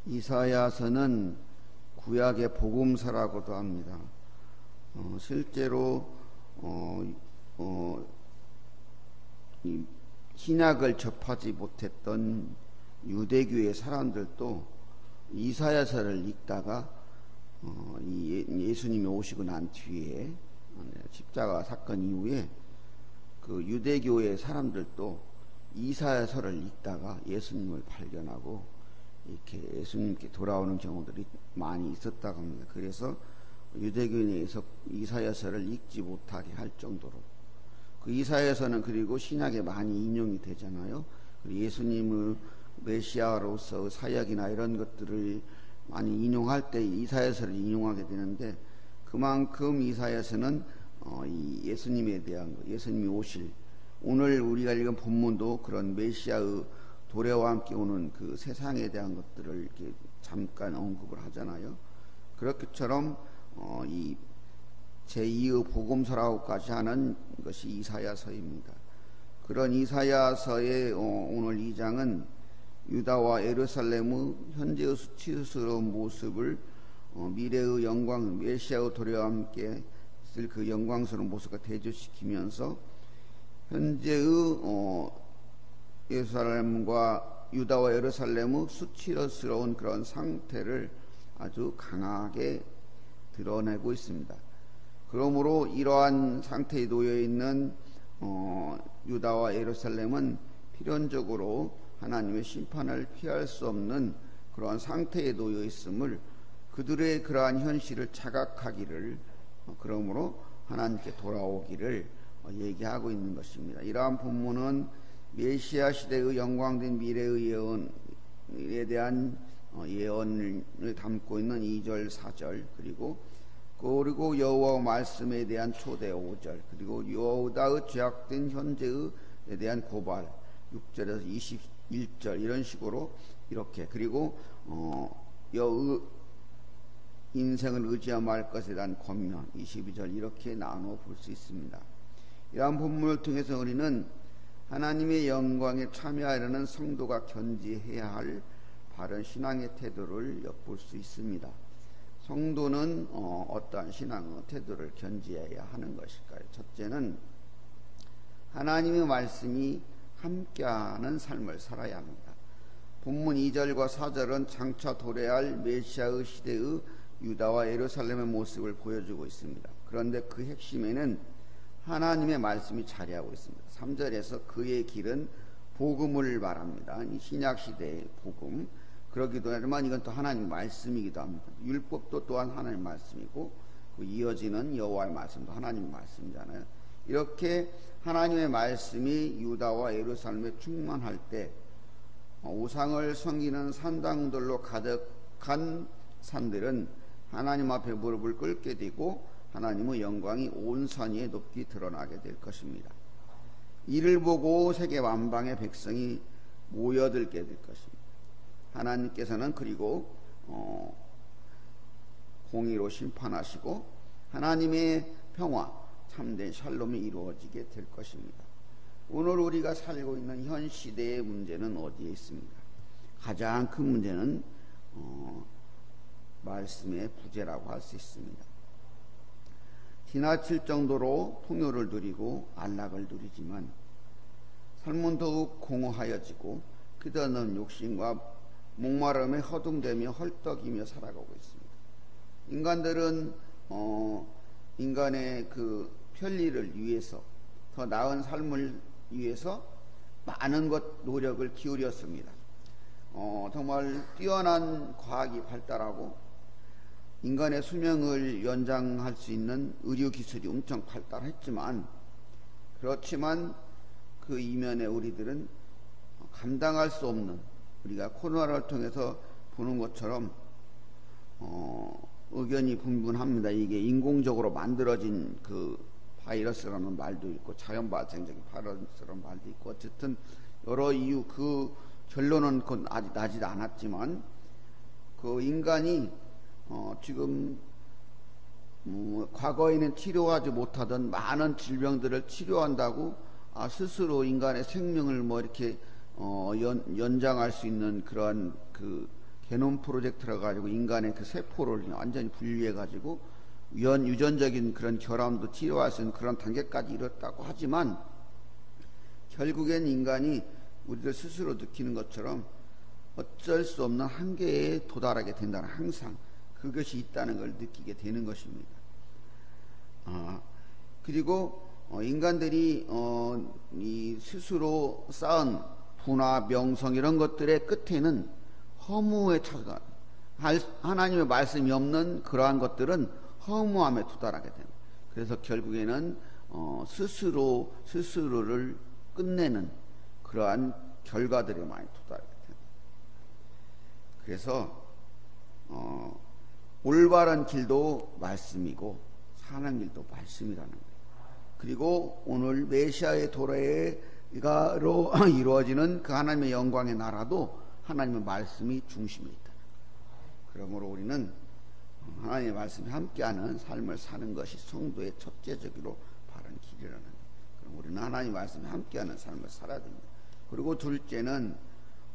이사야서는 구약의 복음서라고도 합니다. 실제로 이 신약을 접하지 못했던 유대교의 사람들도 이사야서를 읽다가 예수님이 오시고 난 뒤에 십자가 사건 이후에 그 유대교의 사람들도 이사야서를 읽다가 예수님을 발견하고 이렇게 예수님께 돌아오는 경우들이 많이 있었다고 합니다. 그래서 유대교인에서 이사야서를 읽지 못하게 할 정도로 그 이사야서는 그리고 신약에 많이 인용이 되잖아요. 예수님의 메시아로서 사역이나 이런 것들을 많이 인용할 때 이사야서를 인용하게 되는데, 그만큼 이사야서는 이 예수님에 대한 것, 예수님이 오실, 오늘 우리가 읽은 본문도 그런 메시아의 도래와 함께 오는 그 세상에 대한 것들을 이렇게 잠깐 언급을 하잖아요. 그렇게처럼 이 제2의 복음서라고까지 하는 것이 이사야서입니다. 그런 이사야서의 오늘 2장은 유다와 예루살렘의 현재의 수치스러운 모습을 미래의 영광, 메시아의 도래와 함께 있을 그 영광스러운 모습과 대조시키면서 현재의 예루살렘과 유다와 예루살렘의 수치스러운 그런 상태를 아주 강하게 드러내고 있습니다. 그러므로 이러한 상태에 놓여 있는 유다와 예루살렘은 필연적으로 하나님의 심판을 피할 수 없는 그러한 상태에 놓여 있음을, 그들의 그러한 현실을 자각하기를, 그러므로 하나님께 돌아오기를 얘기하고 있는 것입니다. 이러한 본문은 메시아 시대의 영광된 미래의 예언에 대한 예언을 담고 있는 2절, 4절, 그리고 여호와 말씀에 대한 초대 5절, 그리고 여호다의 죄악된 현재에 대한 고발 6절에서 21절, 이런 식으로 이렇게, 그리고 인생을 의지하며 말 것에 대한 권면 22절, 이렇게 나누어 볼 수 있습니다. 이러한 본문을 통해서 우리는 하나님의 영광에 참여하려는 성도가 견지해야 할 바른 신앙의 태도를 엿볼 수 있습니다. 성도는 어떠한 신앙의 태도를 견지해야 하는 것일까요? 첫째는 하나님의 말씀이 함께하는 삶을 살아야 합니다. 본문 2절과 4절은 장차 도래할 메시아의 시대의 유다와 예루살렘의 모습을 보여주고 있습니다. 그런데 그 핵심에는 하나님의 말씀이 자리하고 있습니다. 3절에서 그의 길은 복음을 말합니다. 이 신약 시대의 복음, 그러기도 하지만 이건 또 하나님 말씀이기도 합니다. 율법도 또한 하나님 말씀이고, 그 이어지는 여호와의 말씀도 하나님 말씀이잖아요. 이렇게 하나님의 말씀이 유다와 예루살렘에 충만할 때 우상을 섬기는 산당들로 가득한 산들은 하나님 앞에 무릎을 꿇게 되고 하나님의 영광이 온 산 위에 높이 드러나게 될 것입니다. 이를 보고 세계 만방의 백성이 모여들게 될 것입니다. 하나님께서는 그리고 공의로 심판하시고 하나님의 평화, 참된 샬롬이 이루어지게 될 것입니다. 오늘 우리가 살고 있는 현 시대의 문제는 어디에 있습니까? 가장 큰 문제는 말씀의 부재라고 할 수 있습니다. 지나칠 정도로 풍요를 누리고 안락을 누리지만 삶은 더욱 공허하여지고 끝없는 욕심과 목마름에 허둥대며 헐떡이며 살아가고 있습니다. 인간들은 인간의 그 편리를 위해서, 더 나은 삶을 위해서 많은 노력을 기울였습니다. 정말 뛰어난 과학이 발달하고 인간의 수명을 연장할 수 있는 의료 기술이 엄청 발달했지만, 그렇지만 그 이면에 우리들은 감당할 수 없는, 우리가 코로나를 통해서 보는 것처럼 의견이 분분합니다. 이게 인공적으로 만들어진 그 바이러스라는 말도 있고 자연 발생적인 바이러스라는 말도 있고, 어쨌든 여러 이유, 그 결론은 아직 나지 않았지만 그 인간이 지금 과거에는 치료하지 못하던 많은 질병들을 치료한다고 스스로 인간의 생명을 이렇게 연장할 수 있는 그러한 그 게놈 프로젝트라 가지고 인간의 그 세포를 완전히 분리해 가지고 유전적인 그런 결함도 치료할 수 있는 그런 단계까지 이뤘다고 하지만 결국엔 인간이 우리들 스스로 느끼는 것처럼 어쩔 수 없는 한계에 도달하게 된다는, 항상 그것이 있다는 걸 느끼게 되는 것입니다. 그리고 인간들이 이 스스로 쌓은 부나 명성 이런 것들의 끝에는 허무에 찾아가, 하나님의 말씀이 없는 그러한 것들은 허무함에 도달하게 됩니다. 그래서 결국에는 스스로를 끝내는 그러한 결과들에 많이 도달하게 됩니다. 그래서 올바른 길도 말씀이고 사는 길도 말씀이라는 거예요. 그리고 오늘 메시아의 도래가로 이루어지는 그 하나님의 영광의 나라도 하나님의 말씀이 중심에 있다. 그러므로 우리는 하나님의 말씀이 함께하는 삶을 사는 것이 성도의 첫째적으로 바른 길이라는 거예요. 그럼 우리는 하나님의 말씀이 함께하는 삶을 살아야 됩니다. 그리고 둘째는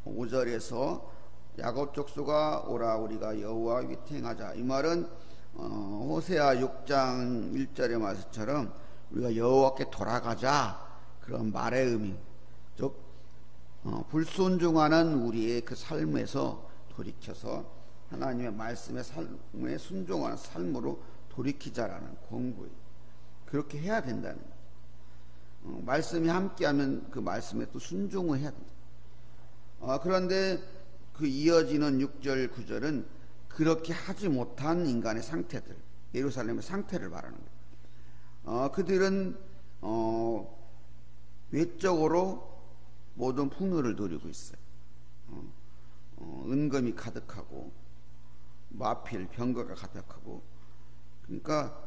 5절에서 야곱 족속아 오라 우리가 여호와 위탱하자. 이 말은 호세아 6장 1절의 말씀처럼 우리가 여호와께 돌아가자, 그런 말의 의미, 즉 불순종하는 우리의 그 삶에서 돌이켜서 하나님의 말씀의 삶에 순종하는 삶으로 돌이키자라는 권고예요. 그렇게 해야 된다는 거예요. 말씀이 함께하면 그 말씀에 또 순종을 해야 된다. 그런데 그 이어지는 6절 9절은 그렇게 하지 못한 인간의 상태들, 예루살렘의 상태를 말하는 거예요. 그들은 외적으로 모든 풍요를 누리고 있어요. 은금이 가득하고 마필, 병거가 가득하고, 그러니까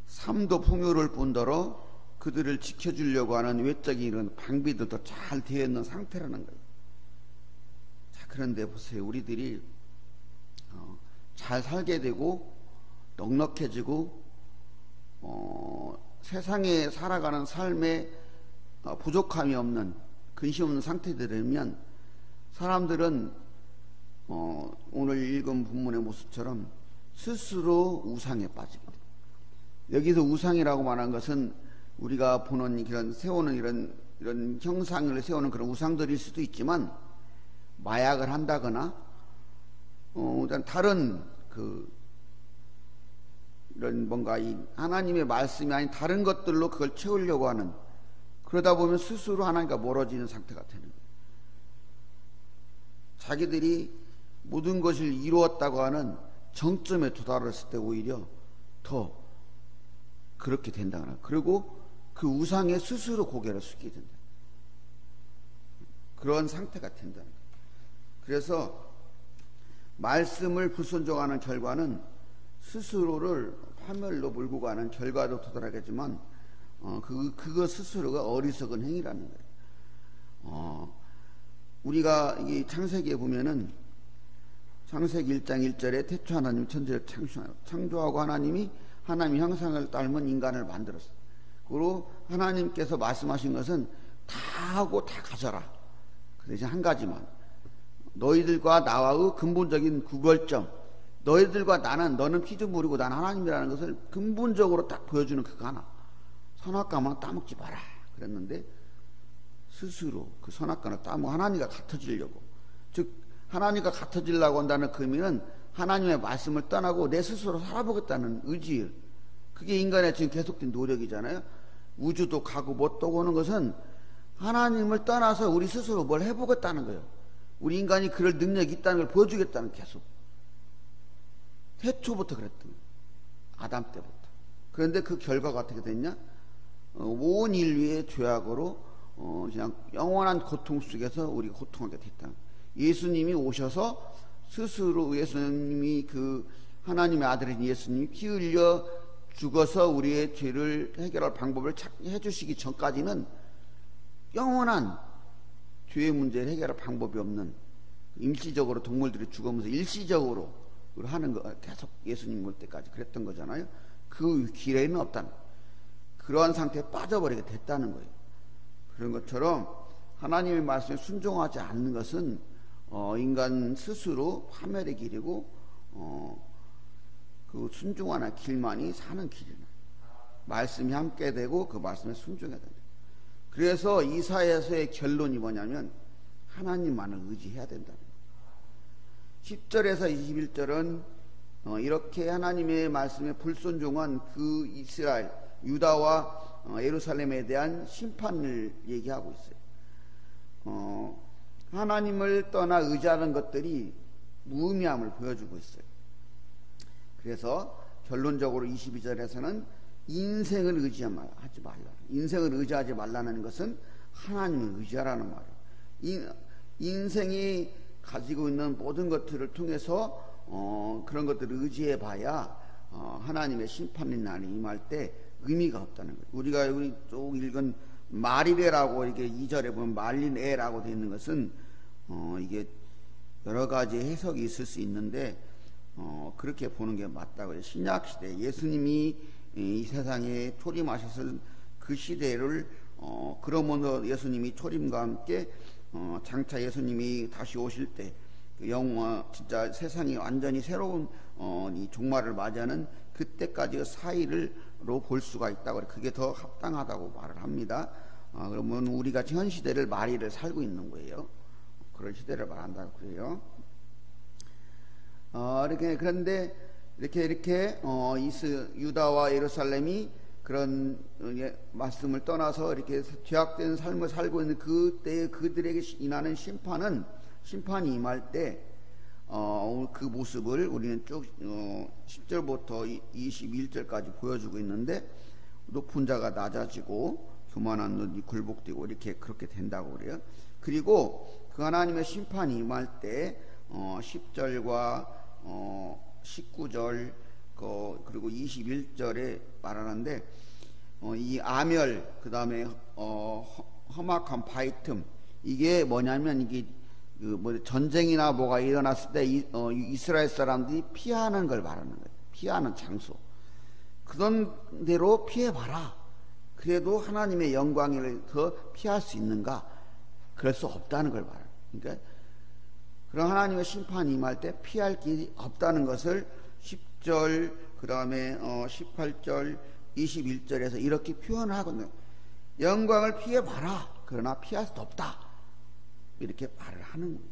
삶도 풍요를 뿐더러 그들을 지켜주려고 하는 외적인 이런 방비들도 잘 되어 있는 상태라는 거예요. 자, 그런데 보세요. 우리들이 잘 살게 되고 넉넉해지고 세상에 살아가는 삶에 부족함이 없는, 근심 없는 상태들이면 사람들은 오늘 읽은 본문의 모습처럼 스스로 우상에 빠지게 돼요. 여기서 우상이라고 말한 것은 우리가 보는 이런 세우는 이런 형상을 세우는 그런 우상들일 수도 있지만, 마약을 한다거나 다른 이런 뭔가 이 하나님의 말씀이 아닌 다른 것들로 그걸 채우려고 하는, 그러다 보면 스스로 하나님과 멀어지는 상태가 되는 거예요. 자기들이 모든 것을 이루었다고 하는 정점에 도달했을 때 오히려 더 그렇게 된다거나, 그리고 그 우상에 스스로 고개를 숙이게 된다. 그런 상태가 된다는 거예요. 그래서 말씀을 불순종하는 결과는 스스로를 파멸로 몰고 가는 결과도 도달하겠지만 그거 스스로가 어리석은 행위라는 거예요. 우리가 이 창세기에 보면은 창세기 1장 1절에 태초 하나님 천지를 창조하고 하나님이 하나님의 형상을 닮은 인간을 만들었어요. 그리고 하나님께서 말씀하신 것은 다 하고 다 가져라. 그 대신 한 가지만, 너희들과 나와의 근본적인 구별점, 너희들과 나는, 너는 피조물이고 나는 하나님이라는 것을 근본적으로 딱 보여주는 그거 하나, 선악과만 따먹지 마라 그랬는데, 스스로 그 선악과를 따먹고 하나님과 같아지려고, 즉 하나님과 같아지려고 한다는 그 의미는 하나님의 말씀을 떠나고 내 스스로 살아보겠다는 의지, 그게 인간의 지금 계속된 노력이잖아요. 우주도 가고 뭣도 오는 것은 하나님을 떠나서 우리 스스로 뭘 해보겠다는 거예요. 우리 인간이 그럴 능력이 있다는 걸 보여주겠다는, 계속 태초부터 그랬던 거예요. 아담 때부터. 그런데 그 결과가 어떻게 됐냐? 온 인류의 죄악으로 그냥 영원한 고통 속에서 우리가 고통하게 됐다. 예수님이 오셔서 스스로, 예수님이 그 하나님의 아들인 예수님이 피 흘려 죽어서 우리의 죄를 해결할 방법을 해주시기 전까지는 영원한 죄의 문제를 해결할 방법이 없는, 일시적으로 동물들이 죽으면서 일시적으로 하는 거, 계속 예수님 올 때까지 그랬던 거잖아요. 그 길에는 없다는, 그러한 상태에 빠져버리게 됐다는 거예요. 그런 것처럼 하나님의 말씀에 순종하지 않는 것은 인간 스스로 파멸의 길이고 그 순종하는 길만이 사는 길이다. 말씀이 함께 되고 그 말씀에 순종해야 된다. 그래서 이사야서의 결론이 뭐냐면 하나님만을 의지해야 된다. 10절에서 21절은 이렇게 하나님의 말씀에 불순종한 그 이스라엘, 유다와 예루살렘에 대한 심판을 얘기하고 있어요. 하나님을 떠나 의지하는 것들이 무의미함을 보여주고 있어요. 그래서 결론적으로 22절에서는 인생을 의지하지 말라. 인생을 의지하지 말라는 것은 하나님을 의지하라는 말이에요. 인생이 가지고 있는 모든 것들을 통해서 그런 것들을 의지해 봐야 하나님의 심판의 날이 임할 때 의미가 없다는 거예요. 우리가 여기 쭉 읽은 말이래라고 이렇게 2절에 보면 말리네라고 되어 있는 것은 이게 여러 가지 해석이 있을 수 있는데 그렇게 보는 게 맞다고요. 신약 시대 예수님이 이 세상에 초림하셨을 그 시대를 그러므로 예수님이 초림과 함께 장차 예수님이 다시 오실 때 진짜 세상이 완전히 새로운 이 종말을 맞이하는 그때까지의 사이로 볼 수가 있다고 그게 더 합당하다고 말을 합니다. 그러면 우리가 현 시대를 말이를 살고 있는 거예요. 그런 시대를 말한다고 그래요. 그런데 이렇게 유다와 예루살렘이 그런 말씀을 떠나서 이렇게 죄악된 삶을 살고 있는 그때 그들에게 인하는 심판이 임할 때 그 모습을 우리는 쭉 10절부터 21절까지 보여주고 있는데 높은 자가 낮아지고 교만한 눈이 굴복되고 이렇게 그렇게 된다고 그래요. 그리고 그 하나님의 심판이 임할 때 10절과 19절 그리고 21절에 말하는데 이 아멸 그 다음에 험악한 바위 틈 이게 뭐냐면 이게 전쟁이나 뭐가 일어났을 때 이스라엘 사람들이 피하는 걸 말하는 거예요. 피하는 장소. 그런 대로 피해봐라. 그래도 하나님의 영광을 더 피할 수 있는가? 그럴 수 없다는 걸 말해요. 그러니까 그런 하나님의 심판이 임할 때 피할 길이 없다는 것을 10절 그 다음에 18절 21절에서 이렇게 표현을 하거든요. 영광을 피해봐라. 그러나 피할 수 없다. 이렇게 말을 하는 거예요.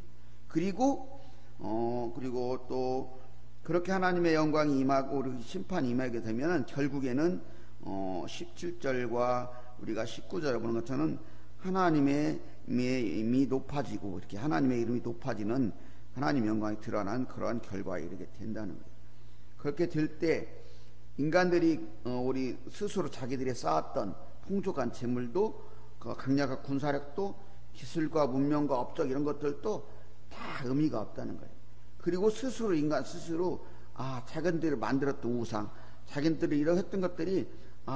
그리고 또 그렇게 하나님의 영광이 임하고 심판이 임하게 되면 결국에는 17절과 우리가 19절에 보는 것처럼 하나님의 이름이 높아지고 이렇게 하나님의 이름이 높아지는 하나님의 영광이 드러난 그러한 결과에 이르게 된다는 거예요. 그렇게 될 때 인간들이 우리 스스로 자기들이 쌓았던 풍족한 재물도 그 강력한 군사력도 기술과 문명과 업적 이런 것들도 다 의미가 없다는 거예요. 그리고 인간 스스로 자기들이 만들었던 우상, 자기들이 이런 했던 것들이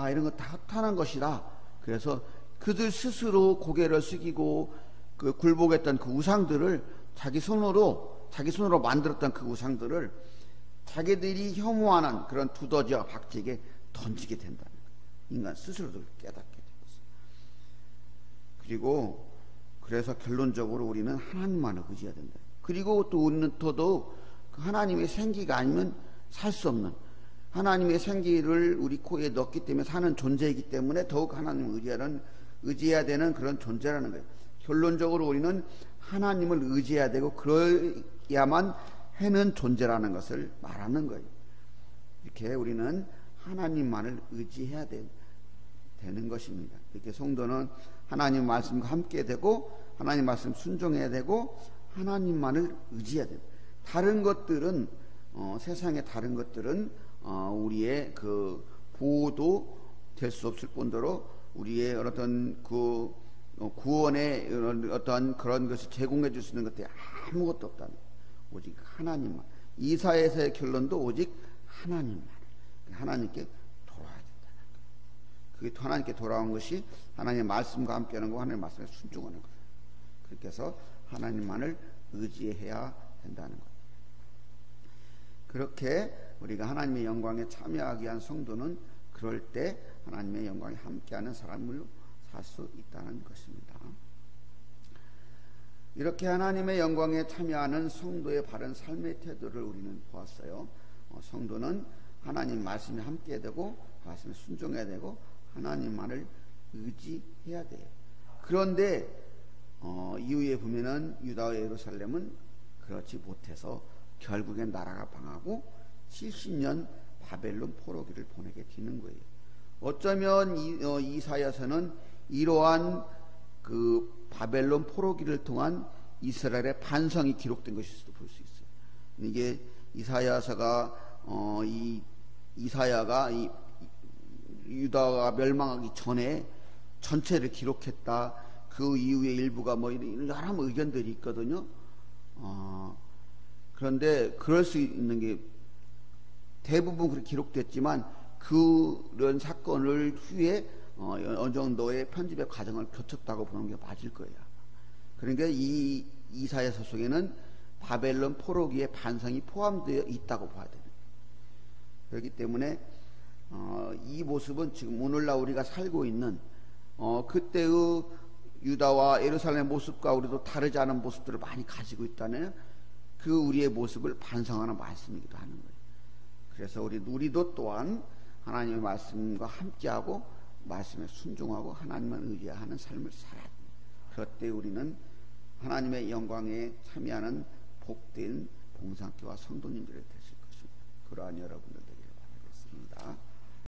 이런 거 다 허탄한 것이다. 그래서 그들 스스로 고개를 숙이고 그 굴복했던 그 우상들을 자기 손으로 만들었던 그 우상들을 자기들이 혐오하는 그런 두더지와 박쥐에게 던지게 된다는 거예요. 인간 스스로도 깨닫게 되었어요. 그래서 결론적으로 우리는 하나님만을 의지해야 된다. 그리고 또 우리는 더더욱 하나님의 생기가 아니면 살 수 없는 하나님의 생기를 우리 코에 넣기 때문에 사는 존재이기 때문에 더욱 하나님을 의지해야 되는 그런 존재라는 거예요. 결론적으로 우리는 하나님을 의지해야 되고 그래야만 해는 존재라는 것을 말하는 거예요. 이렇게 우리는 하나님만을 의지해야 되는 것입니다. 이렇게 성도는 하나님 말씀과 함께 되고 하나님 말씀 순종해야 되고 하나님만을 의지해야 돼요. 다른 것들은 세상의 다른 것들은 우리의 그 보호도 될 수 없을 뿐더러 우리의 어떤 그 구원의 어떤 그런 것을 제공해 줄 수 있는 것들이 아무것도 없다는 거예요. 오직 하나님만. 이사야서의 결론도 오직 하나님만. 하나님께 돌아와야 된다는 거예요. 그게 하나님께 돌아온 것이 하나님의 말씀과 함께하는 거, 하나님의 말씀에 순종하는 거예요. 그렇게 해서 하나님만을 의지해야 된다는 거예요. 그렇게 우리가 하나님의 영광에 참여하기 위한 성도는 그럴 때 하나님의 영광에 함께하는 사람으로 살 수 있다는 것입니다. 이렇게 하나님의 영광에 참여하는 성도의 바른 삶의 태도를 우리는 보았어요. 성도는 하나님 말씀에 함께 되고 말씀에 순종해야 되고 하나님만을 의지해야 돼요. 그런데 이후에 보면은 유다와 예루살렘은 그렇지 못해서 결국엔 나라가 망하고 70년 바벨론 포로기를 보내게 되는 거예요. 어쩌면 이사야서는 이러한 그 바벨론 포로기를 통한 이스라엘의 반성이 기록된 것일 수도 볼 수 있어요. 이게 이사야서가 이사야가 유다가 멸망하기 전에 전체를 기록했다. 그 이후에 일부가 뭐 이런 여러 의견들이 있거든요. 그런데 그럴 수 있는 게 대부분 그렇게 기록됐지만 그런 사건을 후에 어느 정도의 편집의 과정을 거쳤다고 보는 게 맞을 거예요. 그러니까 이 이사야서 속에는 바벨론 포로기의 반성이 포함되어 있다고 봐야 되는 거예요. 그렇기 때문에 이 모습은 지금 오늘날 우리가 살고 있는 그때의 유다와 예루살렘 모습과 우리도 다르지 않은 모습들을 많이 가지고 있다는 그 우리의 모습을 반성하는 말씀이기도 하는 거예요. 그래서 우리도 또한 하나님의 말씀과 함께하고 말씀에 순종하고 하나님을 의지하는 삶을 살아야 됩니다. 그때 우리는 하나님의 영광에 참여하는 복된 봉사교와 성도님들이 되실 것입니다. 그러한 여러분들 되기를 바라겠습니다.